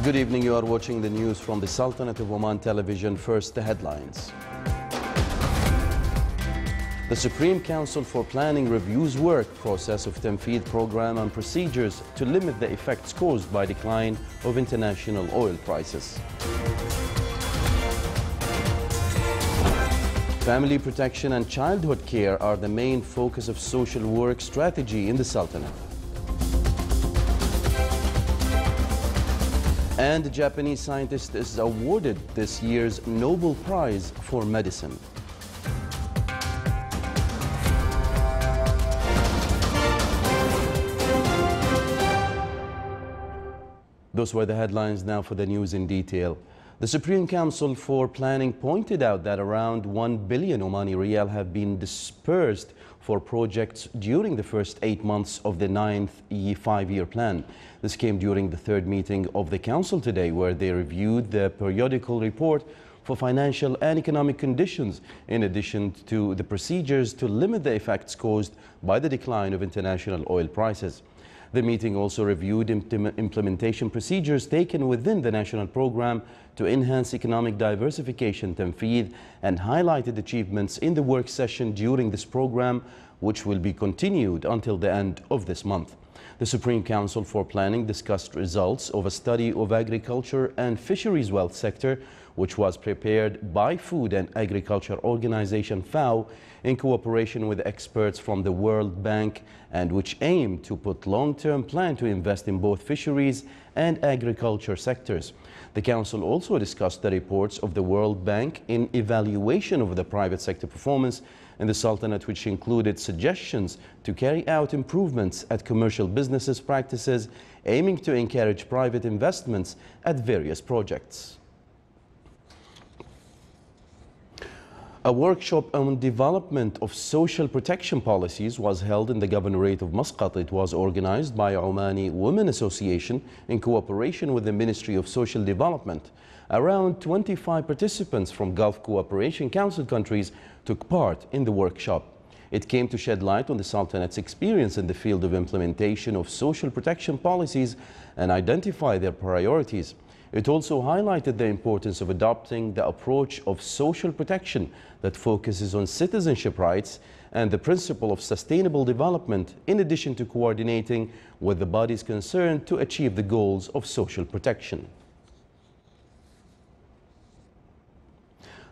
Good evening. You are watching the news from the Sultanate of Oman Television. First, the headlines. The Supreme Council for Planning reviews work process of Tanfeed program and procedures to limit the effects caused by decline of international oil prices. Family protection and childhood care are the main focus of social work strategy in the Sultanate. And a Japanese scientist is awarded this year's Nobel Prize for Medicine. Those were the headlines. Now for the news in detail. The Supreme Council for Planning pointed out that around 1 billion Omani Riyal have been dispersed for projects during the first 8 months of the 9th five-year plan. This came during the third meeting of the Council today, where they reviewed the periodical report for financial and economic conditions, in addition to the procedures to limit the effects caused by the decline of international oil prices. The meeting also reviewed implementation procedures taken within the national program to enhance economic diversification, Tanfeed, and highlighted achievements in the work session during this program, which will be continued until the end of this month. The Supreme Council for Planning discussed results of a study of agriculture and fisheries wealth sector, which was prepared by Food and Agriculture Organization FAO in cooperation with experts from the World Bank, and which aimed to put long-term plan to invest in both fisheries and agriculture sectors. The Council also discussed the reports of the World Bank in evaluation of the private sector performance in the Sultanate, which included suggestions to carry out improvements at commercial businesses practices, aiming to encourage private investments at various projects. A workshop on development of social protection policies was held in the Governorate of Muscat. It was organized by Omani Women Association in cooperation with the Ministry of Social Development. Around 25 participants from Gulf Cooperation Council countries took part in the workshop. It came to shed light on the Sultanate's experience in the field of implementation of social protection policies and identify their priorities. It also highlighted the importance of adopting the approach of social protection that focuses on citizenship rights and the principle of sustainable development, in addition to coordinating with the bodies concerned to achieve the goals of social protection.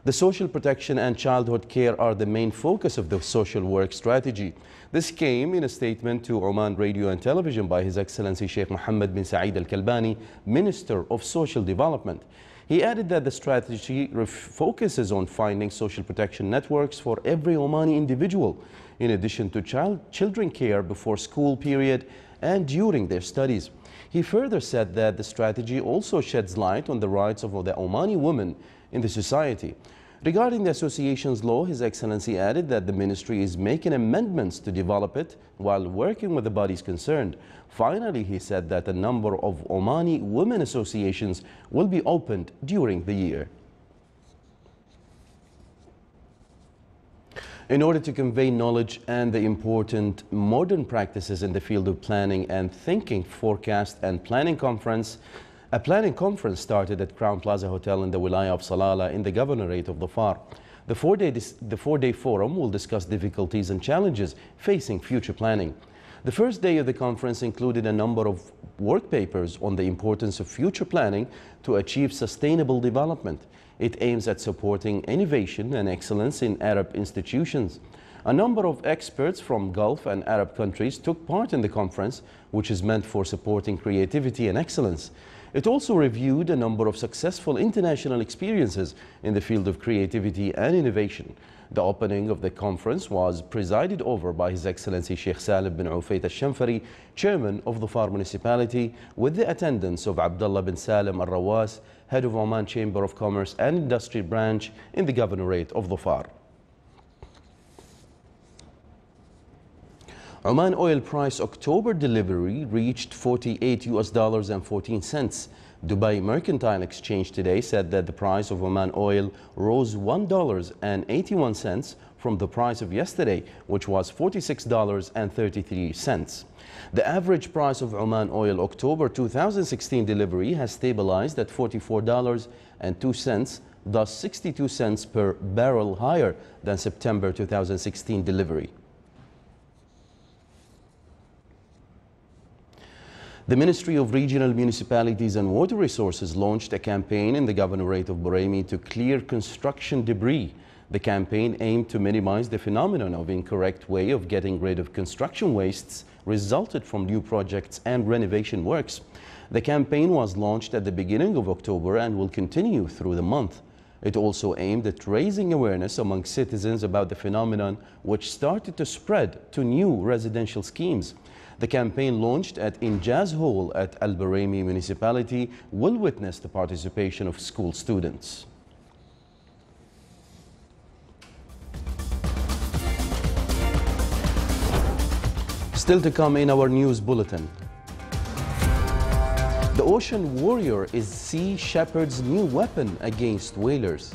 The social protection and childhood care are the main focus of the social work strategy. This came in a statement to Oman Radio and Television by His Excellency Sheikh Mohammed bin Saeed Al Kalbani, Minister of Social Development. He added that the strategy focuses on finding social protection networks for every Omani individual, in addition to children care before school period and during their studies. He further said that the strategy also sheds light on the rights of the Omani women in the society. Regarding the association's law, His Excellency added that the ministry is making amendments to develop it while working with the bodies concerned. Finally, he said that a number of Omani women associations will be opened during the year. In order to convey knowledge and the important modern practices in the field of planning and thinking, forecast and planning conference, a planning conference started at Crown Plaza Hotel in the Wilaya of Salalah in the Governorate of Dhofar. The four-day forum will discuss difficulties and challenges facing future planning. The first day of the conference included a number of work papers on the importance of future planning to achieve sustainable development. It aims at supporting innovation and excellence in Arab institutions. A number of experts from Gulf and Arab countries took part in the conference, which is meant for supporting creativity and excellence. It also reviewed a number of successful international experiences in the field of creativity and innovation. The opening of the conference was presided over by His Excellency Sheikh Salim bin Ufayt Al-Shamfari, Chairman of Dhofar Municipality, with the attendance of Abdullah bin Salim Al-Rawas, Head of Oman Chamber of Commerce and Industry Branch in the Governorate of Dhofar. Oman oil price October delivery reached $48.14, Dubai Mercantile Exchange today said that the price of Oman oil rose $1.81 from the price of yesterday, which was $46.33. The average price of Oman oil October 2016 delivery has stabilized at $44.02, thus 62 cents per barrel higher than September 2016 delivery. The Ministry of Regional Municipalities and Water Resources launched a campaign in the governorate of Boremi to clear construction debris. The campaign aimed to minimize the phenomenon of incorrect way of getting rid of construction wastes resulted from new projects and renovation works. The campaign was launched at the beginning of October and will continue through the month. It also aimed at raising awareness among citizens about the phenomenon, which started to spread to new residential schemes. The campaign, launched at Injaz Hall at Al Boremi municipality, will witness the participation of school students. Still to come in our news bulletin. The Ocean Warrior is Sea Shepherd's new weapon against whalers.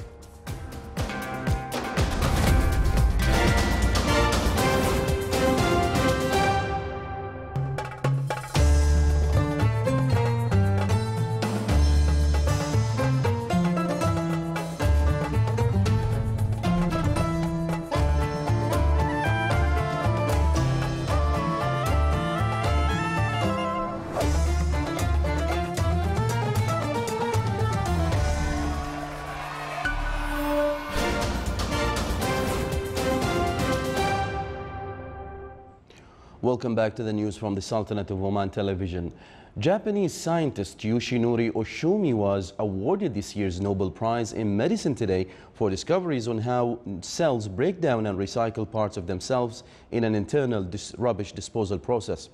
Welcome back to the news from the Sultanate of Oman television. Japanese scientist Yoshinori Oshumi was awarded this year's Nobel Prize in Medicine today for discoveries on how cells break down and recycle parts of themselves in an internal rubbish disposal process.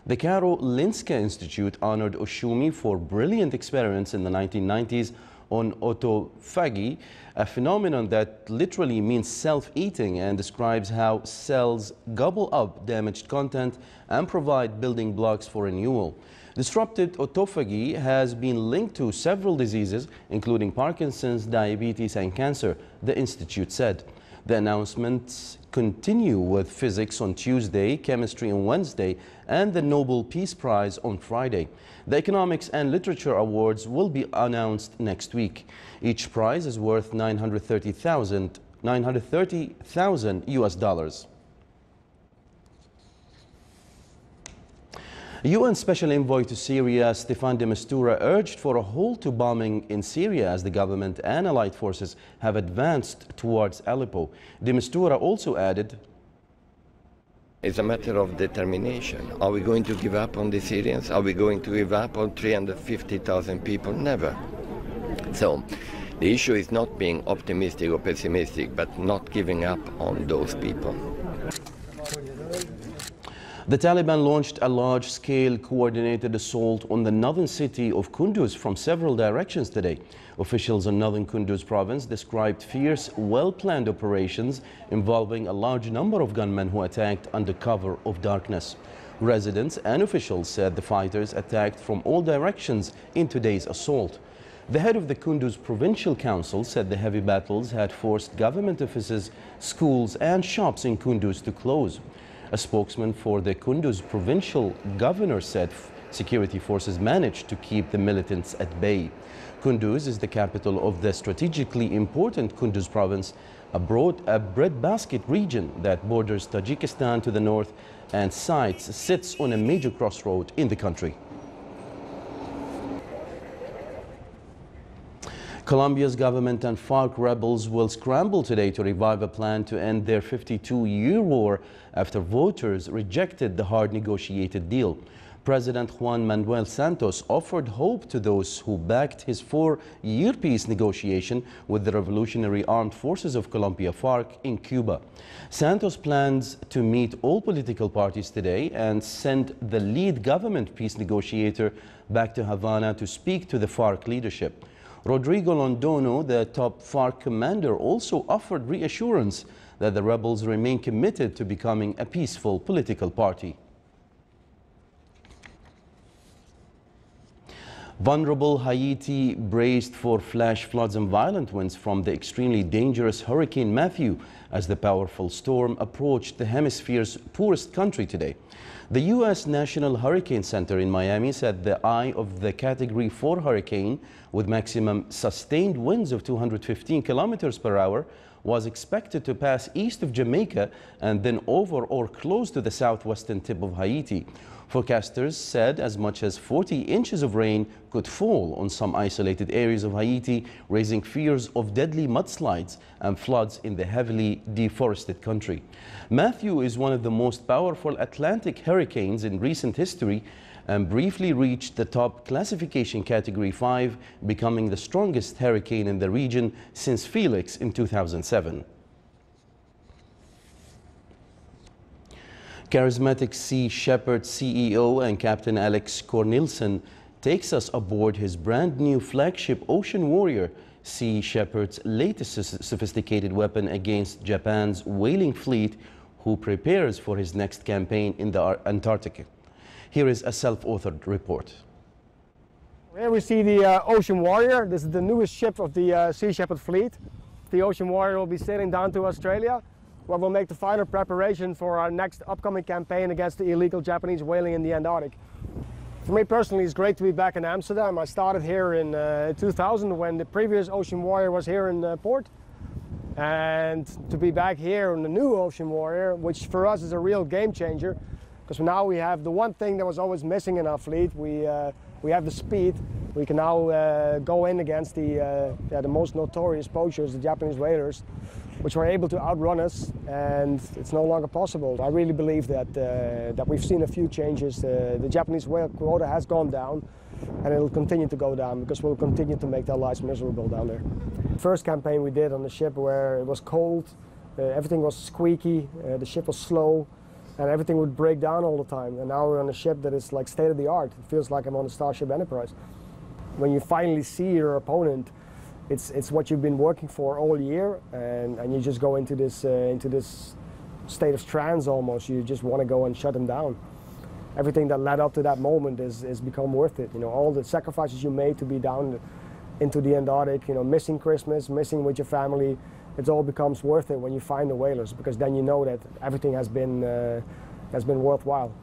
The Karolinska Institute honored Oshumi for brilliant experiments in the 1990s on autophagy, a phenomenon that literally means self-eating and describes how cells gobble up damaged content and provide building blocks for renewal. Disrupted autophagy has been linked to several diseases, including Parkinson's, diabetes, and cancer, the institute said. The announcements continue with physics on Tuesday, chemistry on Wednesday, and the Nobel Peace Prize on Friday. The Economics and Literature Awards will be announced next week. Each prize is worth $930,000 US dollars. UN Special Envoy to Syria, Staffan de Mistura, urged for a halt to bombing in Syria as the government and allied forces have advanced towards Aleppo. De Mistura also added, "It's a matter of determination. Are we going to give up on the Syrians? Are we going to give up on 350,000 people? Never." So the issue is not being optimistic or pessimistic, but not giving up on those people. The Taliban launched a large-scale coordinated assault on the northern city of Kunduz from several directions today. Officials in northern Kunduz province described fierce, well-planned operations involving a large number of gunmen who attacked under cover of darkness. Residents and officials said the fighters attacked from all directions in today's assault. The head of the Kunduz Provincial Council said the heavy battles had forced government offices, schools and shops in Kunduz to close. A spokesman for the Kunduz provincial governor said security forces managed to keep the militants at bay. Kunduz is the capital of the strategically important Kunduz province, a breadbasket region that borders Tajikistan to the north and sits on a major crossroad in the country. Colombia's government and FARC rebels will scramble today to revive a plan to end their 52-year war after voters rejected the hard negotiated deal. President Juan Manuel Santos offered hope to those who backed his 4-year peace negotiation with the Revolutionary Armed Forces of Colombia, FARC, in Cuba. Santos plans to meet all political parties today and send the lead government peace negotiator back to Havana to speak to the FARC leadership. Rodrigo Londono, the top FARC commander, also offered reassurance that the rebels remain committed to becoming a peaceful political party. Vulnerable Haiti braced for flash floods and violent winds from the extremely dangerous Hurricane Matthew as the powerful storm approached the hemisphere's poorest country today. The U.S. National Hurricane Center in Miami said the eye of the Category 4 hurricane, with maximum sustained winds of 215 kilometers per hour, was expected to pass east of Jamaica and then over or close to the southwestern tip of Haiti. Forecasters said as much as 40 inches of rain could fall on some isolated areas of Haiti, raising fears of deadly mudslides and floods in the heavily deforested country. Matthew is one of the most powerful Atlantic hurricanes in recent history and briefly reached the top classification Category 5, becoming the strongest hurricane in the region since Felix in 2007. Charismatic Sea Shepherd CEO and Captain Alex Cornelsen takes us aboard his brand new flagship Ocean Warrior, Sea Shepherd's latest sophisticated weapon against Japan's whaling fleet, who prepares for his next campaign in the Antarctic. Here is a self-authored report. Here we see the Ocean Warrior. This is the newest ship of the Sea Shepherd fleet. The Ocean Warrior will be sailing down to Australia, where we'll make the final preparation for our next upcoming campaign against the illegal Japanese whaling in the Antarctic. For me personally, it's great to be back in Amsterdam. I started here in 2000 when the previous Ocean Warrior was here in port. And to be back here in the new Ocean Warrior, which for us is a real game changer, because now we have the one thing that was always missing in our fleet. We have the speed. We can now go in against the most notorious poachers, the Japanese whalers, which were able to outrun us, and it's no longer possible. I really believe that we've seen a few changes. The Japanese whale quota has gone down, and it'll continue to go down because we'll continue to make their lives miserable down there. First campaign we did on the ship where it was cold, everything was squeaky, the ship was slow, and everything would break down all the time. And now we're on a ship that is like state of the art. It feels like I'm on a Starship Enterprise. When you finally see your opponent, it's what you've been working for all year, and you just go into this state of trance almost. You just want to go and shut them down. Everything that led up to that moment is become worth it. You know, all the sacrifices you made to be down into the Antarctic, you know, missing Christmas, missing with your family, it all becomes worth it when you find the whalers, because then you know that everything has been worthwhile.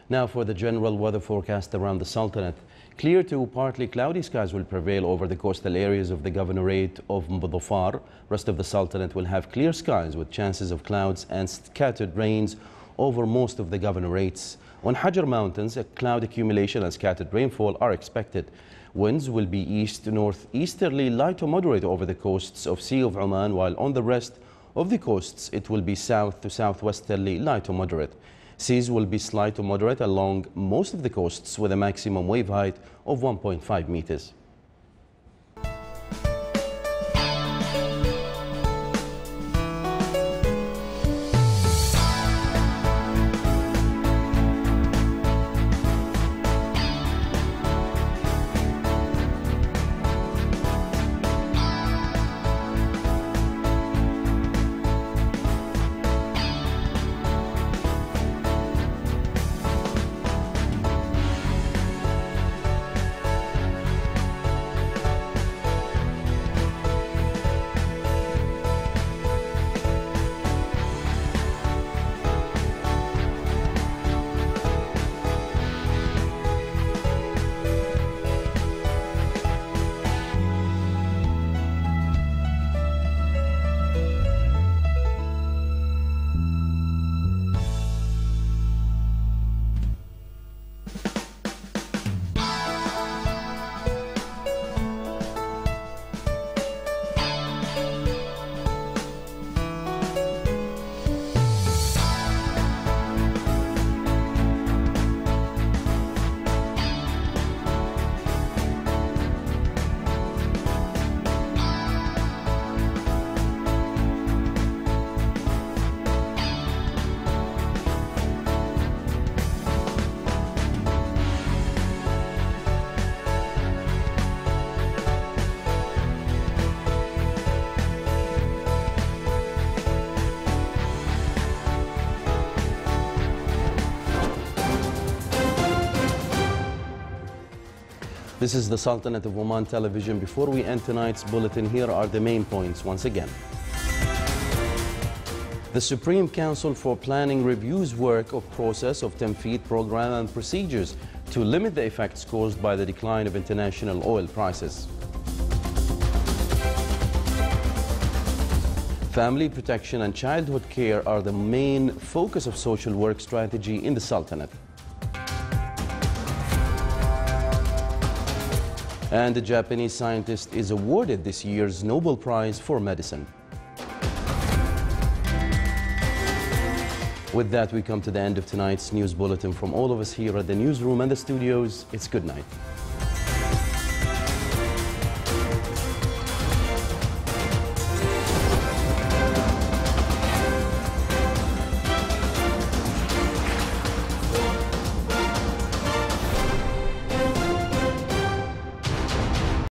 Now for the general weather forecast around the Sultanate. Clear to partly cloudy skies will prevail over the coastal areas of the Governorate of Dhofar. Rest of the Sultanate will have clear skies with chances of clouds and scattered rains over most of the governorates. On Hajar Mountains, a cloud accumulation and scattered rainfall are expected. Winds will be east to northeasterly light to moderate over the coasts of Sea of Oman, while on the rest of the coasts it will be south to southwesterly light to moderate. Seas will be slight to moderate along most of the coasts with a maximum wave height of 1.5 meters. This is the Sultanate of Oman Television. Before we end tonight's bulletin, here are the main points once again. The Supreme Council for Planning reviews work of process of Tanfeed program and procedures to limit the effects caused by the decline of international oil prices. Family protection and childhood care are the main focus of social work strategy in the Sultanate. And a Japanese scientist is awarded this year's Nobel Prize for Medicine. With that, we come to the end of tonight's news bulletin. From all of us here at the newsroom and the studios, it's good night.